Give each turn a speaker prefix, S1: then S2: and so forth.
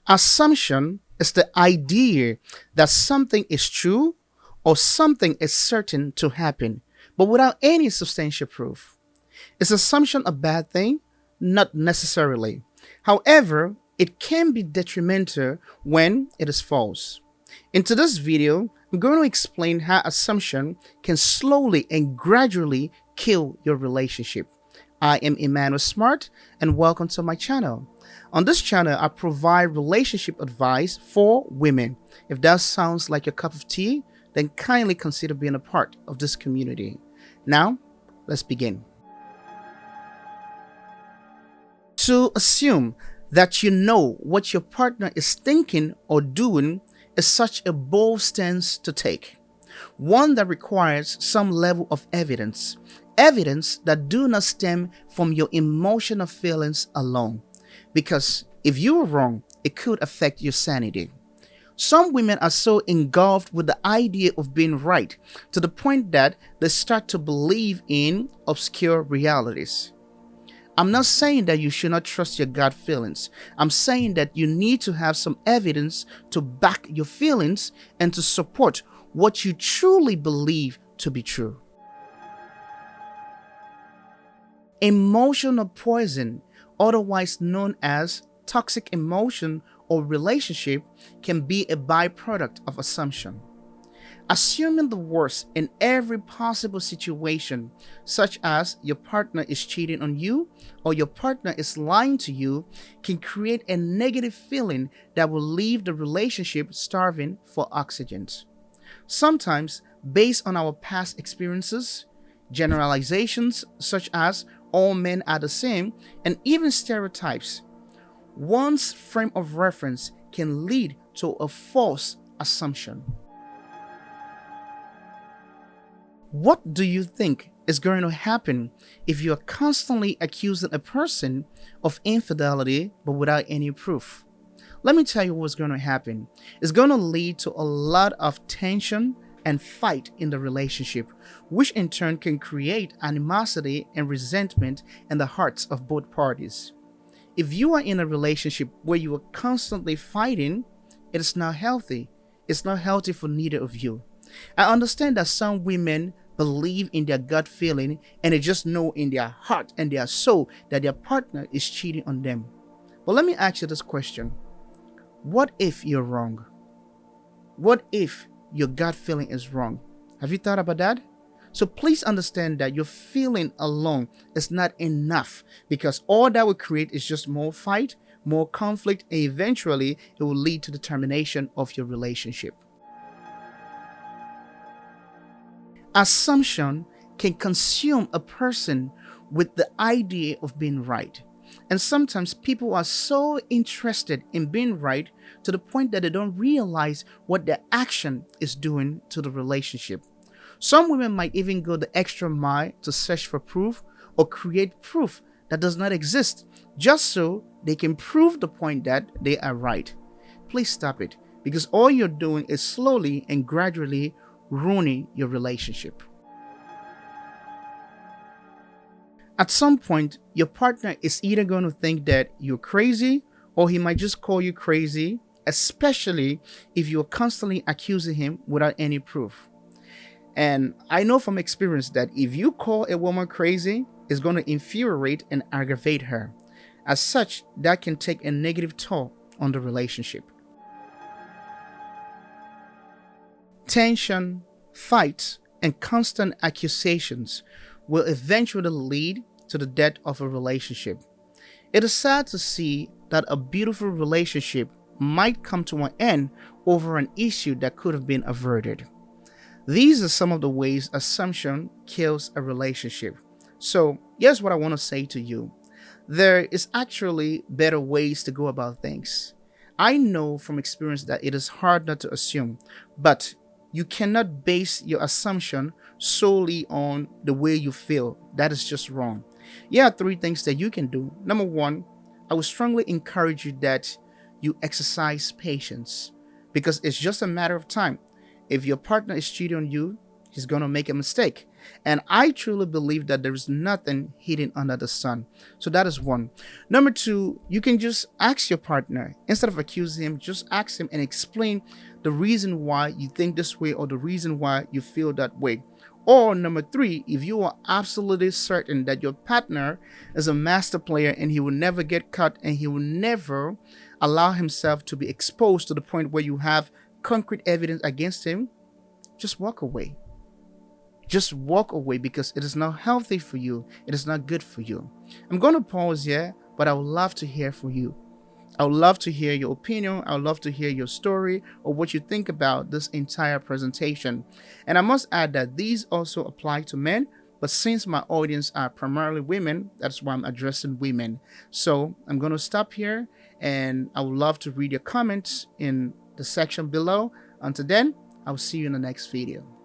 S1: Assumption is the idea that something is true or something is certain to happen, but without any substantial proof. Is assumption a bad thing? Not necessarily. However, it can be detrimental when it is false. In today's video, I'm going to explain how assumption can slowly and gradually kill your relationship. I am Emmanuel Smarth and welcome to my channel. On this channel, I provide relationship advice for women. If that sounds like your cup of tea, then kindly consider being a part of this community. Now, let's begin. To assume that you know what your partner is thinking or doing is such a bold stance to take, one that requires some level of evidence that do not stem from your emotional feelings alone. Because if you are wrong, it could affect your sanity. Some women are so engulfed with the idea of being right to the point that they start to believe in obscure realities. I'm not saying that you should not trust your gut feelings. I'm saying that you need to have some evidence to back your feelings and to support what you truly believe to be true. Emotional poison, otherwise known as toxic emotion or relationship, can be a byproduct of assumption. Assuming the worst in every possible situation, such as your partner is cheating on you or your partner is lying to you, can create a negative feeling that will leave the relationship starving for oxygen. Sometimes, based on our past experiences, generalizations such as all men are the same, and even stereotypes, one's frame of reference can lead to a false assumption. What do you think is going to happen if you are constantly accusing a person of infidelity but without any proof? Let me tell you what's going to happen. It's going to lead to a lot of tension and fight in the relationship, which in turn can create animosity and resentment in the hearts of both parties. If you are in a relationship where you are constantly fighting, it is not healthy. It's not healthy for neither of you. I understand that some women believe in their gut feeling and they just know in their heart and their soul that their partner is cheating on them. But let me ask you this question. What if you're wrong? What if your gut feeling is wrong? Have you thought about that? So please understand that your feeling alone is not enough, because all that will create is just more fight, more conflict, and eventually it will lead to the termination of your relationship. Assumption can consume a person with the idea of being right. And sometimes people are so interested in being right to the point that they don't realize what their action is doing to the relationship. Some women might even go the extra mile to search for proof or create proof that does not exist, just so they can prove the point that they are right. Please stop it, because all you're doing is slowly and gradually ruining your relationship. At some point, your partner is either going to think that you're crazy or he might just call you crazy, especially if you're constantly accusing him without any proof. And I know from experience that if you call a woman crazy, it's going to infuriate and aggravate her. As such, that can take a negative toll on the relationship. Tension, fights, and constant accusations will eventually lead to the death of a relationship. It is sad to see that a beautiful relationship might come to an end over an issue that could have been averted. These are some of the ways assumption kills a relationship. So here's what I want to say to you. There is actually better ways to go about things. I know from experience that it is hard not to assume, but you cannot base your assumption solely on the way you feel. That is just wrong. Here are three things that you can do. Number one, I would strongly encourage you that you exercise patience, because it's just a matter of time. If your partner is cheating on you, he's going to make a mistake. And I truly believe that there is nothing hidden under the sun. So that is one. Number two, you can just ask your partner. Instead of accusing him, just ask him and explain the reason why you think this way or the reason why you feel that way. Or number three, if you are absolutely certain that your partner is a master player and he will never get caught and he will never allow himself to be exposed to the point where you have concrete evidence against him, just walk away. Just walk away because it is not healthy for you. It is not good for you. I'm going to pause here, but I would love to hear from you. I would love to hear your opinion. I would love to hear your story or what you think about this entire presentation. And I must add that these also apply to men, but since my audience are primarily women, that's why I'm addressing women. So I'm going to stop here and I would love to read your comments in the section below. Until then, I'll see you in the next video.